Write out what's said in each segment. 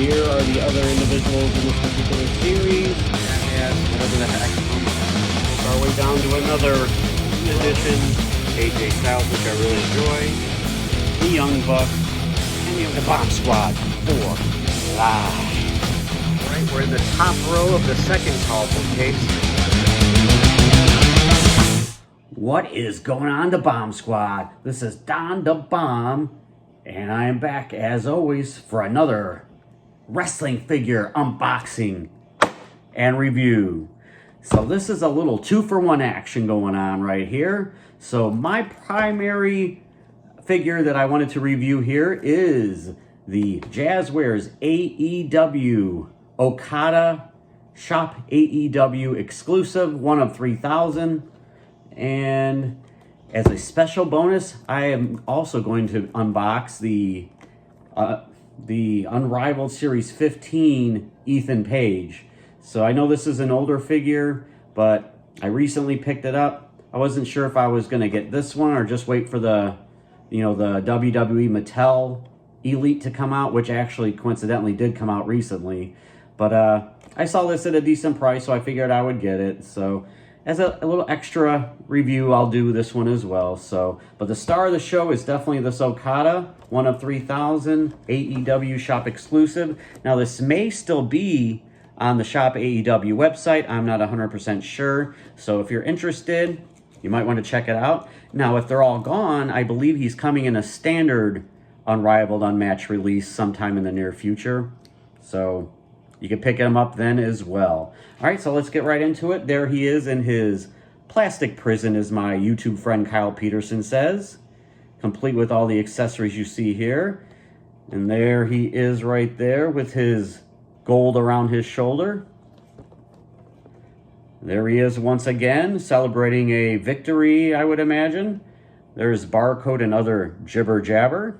here are the other individuals in this particular series. Yes, whatever the heck. Work our way down to another edition. AJ Styles, which I really enjoy. The Young Bucks, and the Bomb Squad 4 live. Alright, we're in the top row of the second colorful case. What is going on, the Bomb Squad? This is Don the Bomb, and I am back as always for another wrestling figure unboxing and review. So this is a little 2-for-1 action going on right here. So my primary figure that I wanted to review here is the Jazwares AEW Okada Shop AEW exclusive, one of 3,000. And as a special bonus, I am also going to unbox the Unrivaled Series 15 Ethan Page. So I know this is an older figure, but I recently picked it up. I wasn't sure if I was going to get this one or just wait for the WWE Mattel Elite to come out, which actually coincidentally did come out recently. But I saw this at a decent price, so I figured I would get it. So as a little extra review, I'll do this one as well. So, but the star of the show is definitely this Okada, one of 3,000 AEW shop exclusive. Now this may still be on the Shop AEW website. I'm not 100% sure. So if you're interested, you might want to check it out. Now, if they're all gone, I believe he's coming in a standard Unrivaled Unmatched release sometime in the near future. So you can pick him up then as well. All right, so let's get right into it. There he is in his plastic prison, as my YouTube friend Kyle Peterson says, complete with all the accessories you see here. And there he is right there with his gold around his shoulder. There he is once again, celebrating a victory, I would imagine. There's barcode and other jibber jabber.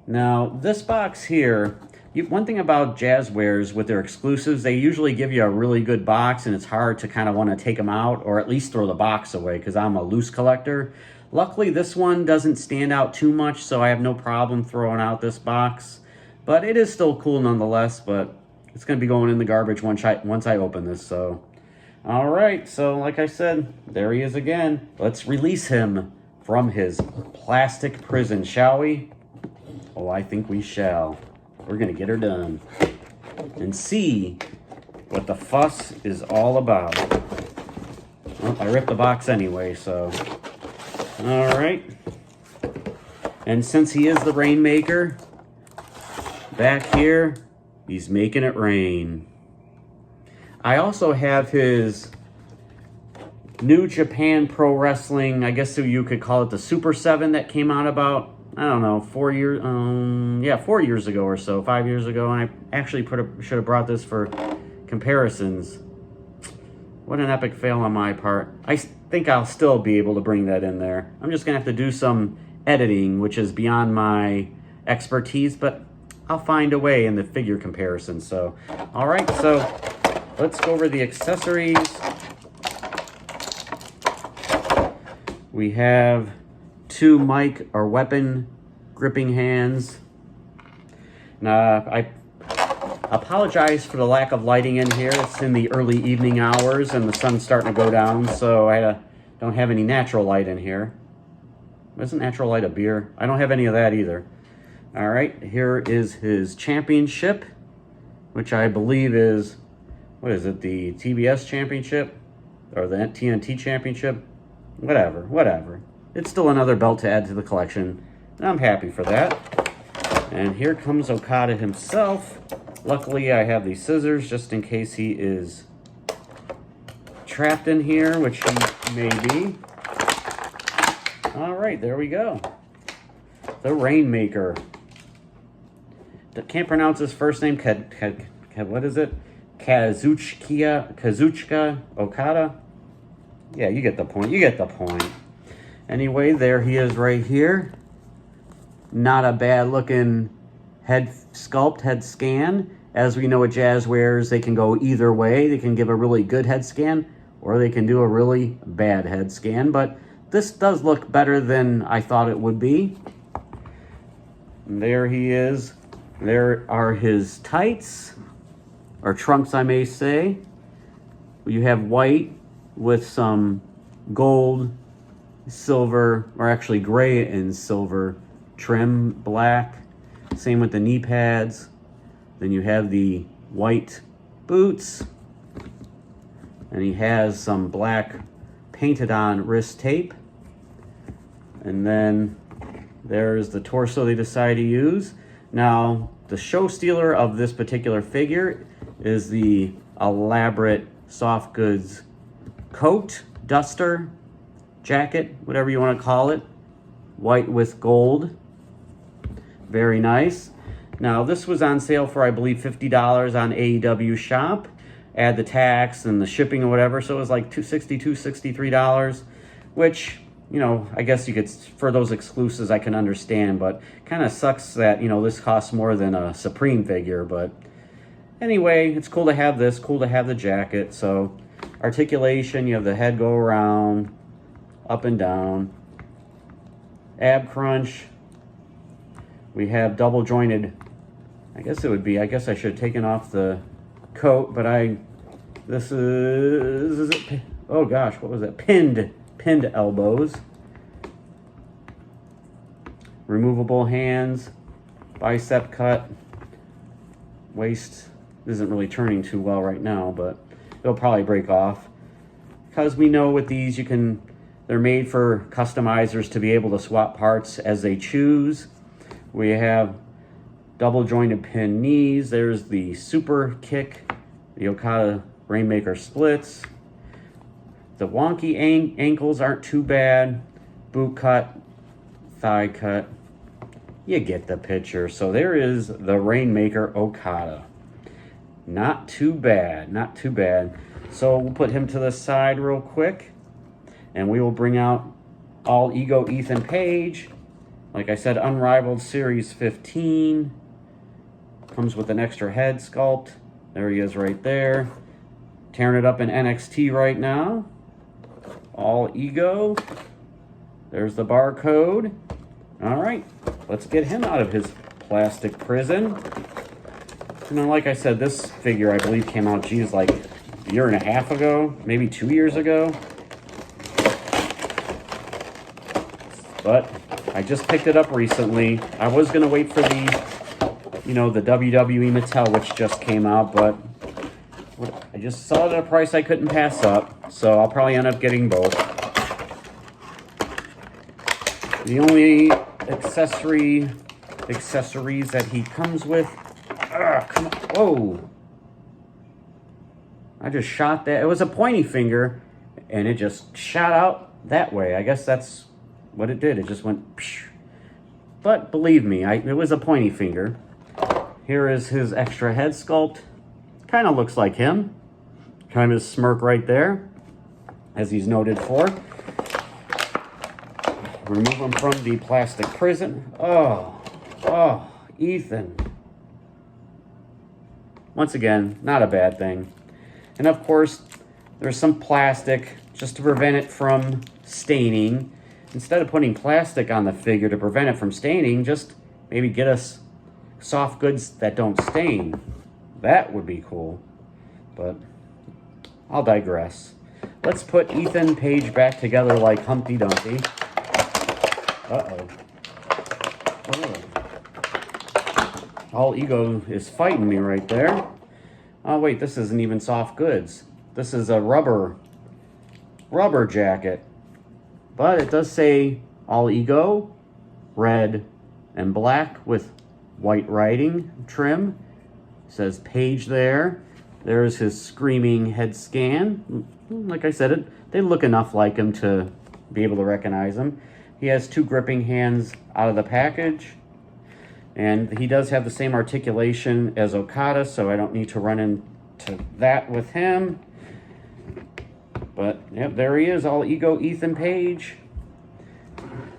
Now, this box here, one thing about Jazwares with their exclusives, they usually give you a really good box, and it's hard to kind of want to take them out or at least throw the box away because I'm a loose collector. Luckily, this one doesn't stand out too much, so I have no problem throwing out this box. But it is still cool nonetheless, but it's going to be going in the garbage once I open this, so. All right, so like I said, there he is again. Let's release him from his plastic prison, shall we? Oh, I think we shall. We're going to get her done and see what the fuss is all about. Well, I ripped the box anyway, so. All right. And since he is the Rainmaker, back here, he's making it rain. I also have his New Japan Pro Wrestling, I guess you could call it the Super 7 that came out about, I don't know, 4 years ago or so, 5 years ago. And I actually should have brought this for comparisons. What an epic fail on my part. I think I'll still be able to bring that in there. I'm just going to have to do some editing, which is beyond my expertise, but I'll find a way in the figure comparison. So, all right, so let's go over the accessories. We have 2 mic or weapon gripping hands. Now, I apologize for the lack of lighting in here. It's in the early evening hours and the sun's starting to go down, so I don't have any natural light in here. Isn't natural light a beer? I don't have any of that either. All right, here is his championship, which I believe is, what is it, the TBS championship? Or the TNT championship? Whatever. It's still another belt to add to the collection. I'm happy for that. And here comes Okada himself. Luckily, I have these scissors just in case he is trapped in here, which he may be. All right, there we go. The Rainmaker. I can't pronounce his first name. What is it? Kazuchika Okada? Yeah, you get the point. Anyway, there he is right here. Not a bad looking head sculpt, head scan. As we know at Jazwares, they can go either way. They can give a really good head scan, or they can do a really bad head scan. But this does look better than I thought it would be. And there he is There are his tights, or trunks I may say. You have white with some gold, silver, or actually gray and silver trim, black. Same with the knee pads. Then you have the white boots. And he has some black painted on wrist tape. And then there's the torso they decide to use. Now, the show stealer of this particular figure is the elaborate soft goods coat, duster, jacket, whatever you want to call it. White with gold. Very nice. Now, this was on sale for, I believe, $50 on AEW shop. Add the tax and the shipping or whatever, so it was like $260, $263, which, you know, I guess you could, for those exclusives, I can understand, but kind of sucks that, you know, this costs more than a Supreme figure. But anyway, it's cool to have this, cool to have the jacket. So articulation, you have the head go around, up and down, ab crunch. We have double jointed, I guess it would be, I guess I should have taken off the coat, but this is it, oh gosh, what was it? Pinned elbows. Removable hands, bicep cut, waist isn't really turning too well right now, but it'll probably break off. Because we know with these they're made for customizers to be able to swap parts as they choose. We have double jointed pin knees. There's the super kick, the Okada Rainmaker splits. The wonky ankles aren't too bad. Boot cut, thigh cut. You get the picture. So there is the Rainmaker Okada. Not too bad, not too bad. So we'll put him to the side real quick. And we will bring out All Ego Ethan Page. Like I said, Unrivaled Series 15. Comes with an extra head sculpt. There he is right there. Tearing it up in NXT right now. All Ego. There's the barcode. All right, let's get him out of his plastic prison. You know, like I said, this figure, I believe, came out, geez, like a year and a half ago, maybe 2 years ago. But I just picked it up recently. I was going to wait for the, you know, the WWE Mattel, which just came out, but I just saw it at a price I couldn't pass up, so I'll probably end up getting both. The only accessories that he comes with, come on, whoa. I just shot that. It was a pointy finger, and it just shot out that way. I guess that's what it did. It just went, psh. But believe me, it was a pointy finger. Here is his extra head sculpt. Kind of looks like him. Kind of smirk right there, as he's noted for. Remove him from the plastic prison. Oh, Ethan. Once again, not a bad thing. And of course, there's some plastic just to prevent it from staining. Instead of putting plastic on the figure to prevent it from staining, just maybe get us soft goods that don't stain. That would be cool. But I'll digress. Let's put Ethan Page back together like Humpty Dumpty. Uh-oh. Oh. All Ego is fighting me right there. Oh, wait, this isn't even soft goods. This is a rubber jacket. But it does say All Ego, red and black with white writing trim. It says Page there. There's his screaming head scan. Like I said, they look enough like him to be able to recognize him. He has two gripping hands out of the package. And he does have the same articulation as Okada, so I don't need to run into that with him. But, yep, there he is, All Ego Ethan Page.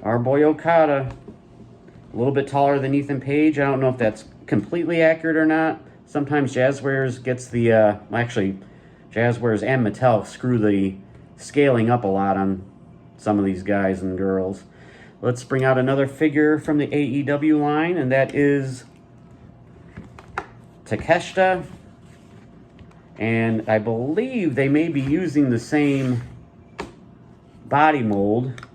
Our boy Okada. A little bit taller than Ethan Page. I don't know if that's completely accurate or not. Sometimes Jazwares gets the, actually, Jazwares and Mattel screw the scaling up a lot on some of these guys and girls. Let's bring out another figure from the AEW line, and that is Takeshita. And I believe they may be using the same body mold.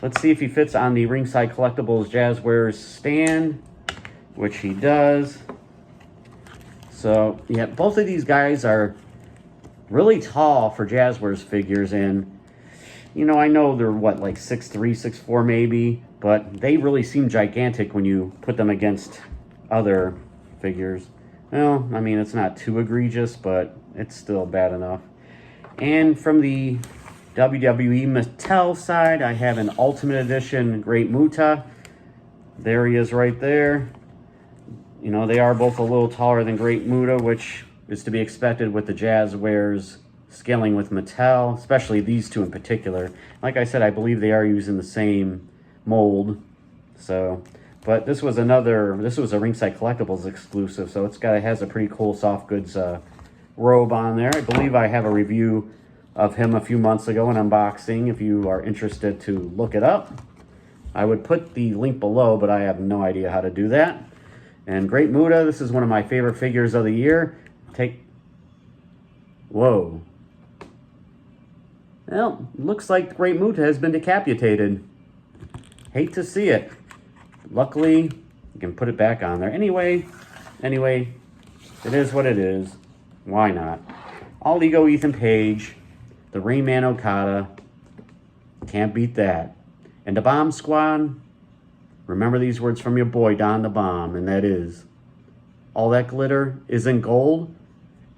Let's see if he fits on the Ringside Collectibles Jazwares stand, which he does. So, yeah, both of these guys are really tall for Jazwares figures. And, you know, I know they're, what, like 6'3", 6'4", maybe. But they really seem gigantic when you put them against other figures. Well, I mean, it's not too egregious, but it's still bad enough. And from the WWE Mattel side, I have an Ultimate Edition Great Muta. There he is right there. You know, they are both a little taller than Great Muta, which is to be expected with the Jazwares scaling with Mattel, especially these two in particular. Like I said, I believe they are using the same mold. So, but this was a Ringside Collectibles exclusive, so it has a pretty cool soft goods robe on there. I believe I have a review of him a few months ago, an unboxing, if you are interested to look it up. I would put the link below, but I have no idea how to do that. And Great Muta, this is one of my favorite figures of the year. Whoa. Well, looks like Great Muta has been decapitated. Hate to see it. Luckily, you can put it back on there. Anyway, it is what it is. Why not? All Ego Ethan Page, the Rain Man Okada. Can't beat that. And the Bomb Squad, remember these words from your boy, Don the Bomb, and that is, all that glitter isn't gold.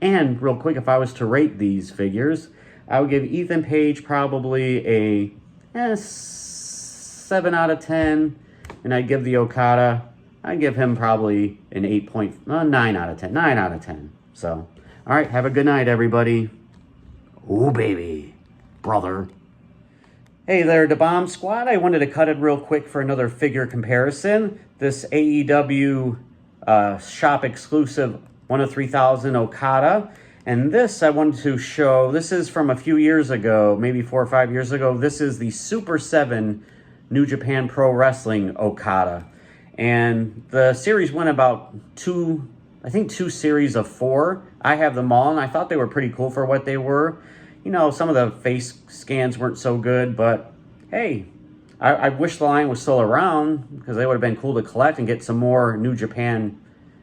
And real quick, if I was to rate these figures, I would give Ethan Page probably a 7 out of 10. And I'd give the Okada, I'd give him probably an 9 out of 10. 9 out of 10. So, all right, have a good night, everybody. Ooh, baby, brother. Hey there, the Bomb Squad. I wanted to cut it real quick for another figure comparison. This AEW shop exclusive 1 of 3,000 Okada. And this I wanted to show, this is from a few years ago, maybe 4 or 5 years ago. This is the Super 7 New Japan Pro Wrestling Okada. And the series went about two series of 4. I have them all, and I thought they were pretty cool for what they were. You know, some of the face scans weren't so good, but hey, I wish the line was still around, because they would have been cool to collect and get some more New Japan,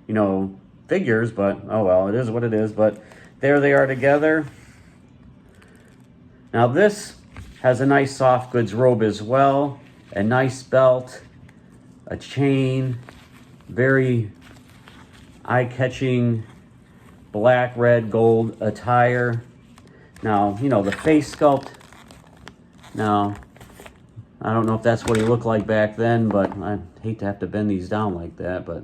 you know, figures. But oh well, it is what it is. But there they are together. Now this has a nice soft goods robe as well, a nice belt, a chain, very eye-catching black, red, gold attire. Now, you know, the face sculpt. Now, I don't know if that's what he looked like back then, but I hate to have to bend these down like that, but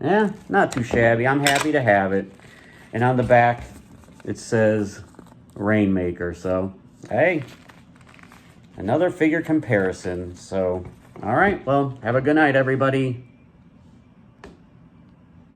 yeah, not too shabby. I'm happy to have it. And on the back, it says Rainmaker. So, hey, another figure comparison. So, all right, well, have a good night, everybody.